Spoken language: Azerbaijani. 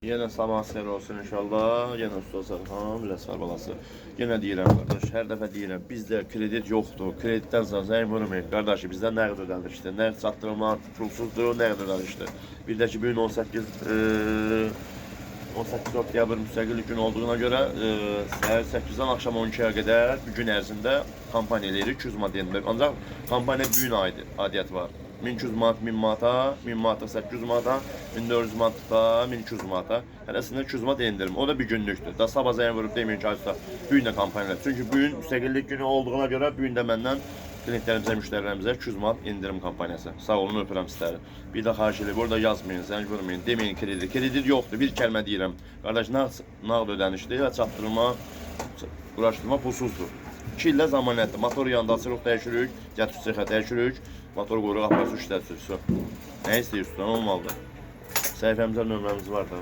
Yenə sabah xeyir olsun inşallah. Yenə usta Sərxan, Ləsfər balası. Yenə deyirəm qardaş, hər dəfə deyirəm, bizdə kredit yoxdur. Kreditdən sonra zəng vurmayın. Qardaş, bizdə nəqd ödənişdir. Nəqd çatdırma pulsuzdur, nəqd ödənişdir. Bir də ki, bugün 18 oktyabr müstəqillik günü olduğuna görə səhər 8-dən axşam 12-yə qədər bu gün ərzində kampaniya eləyirik 200 manat endirir. Ancaq kampaniya bu gün aidiyyəti var. 1200 manat 1000 manata, 1000 manata 800 manata, 1400 manata, 1200 manata. Hərəsində 200 manat endirim. O da bir günlükdür. Da sabah zəng vurub deməyin ki, usta, bu gün də kampaniyalar. Çünki bu gün müstəqillik günü olduğuna görə bu gün də məndən klientlərimizə, müştərilərimizə 200 manat indirim kampaniyası. Sağ olun, öpürəm sizləri. Bir də xahiş edib, burada yazmayın, zəng vurmayın, deməyin kredit. Kredit yoxdur, bir kəlmə deyirəm. Qardaş, nağd ödənişdir və çatdırma, uğraşdırma pulsuzdur. 2 illə zamanətdir. Motor yanında açırıq, dəyişirik, gətir çexə dəyişirik. Motor qoyuruq, aparası işlətsin. Nə istəyirsiniz? Olmalıdır. Səhifəmizdə nömrəmiz var da.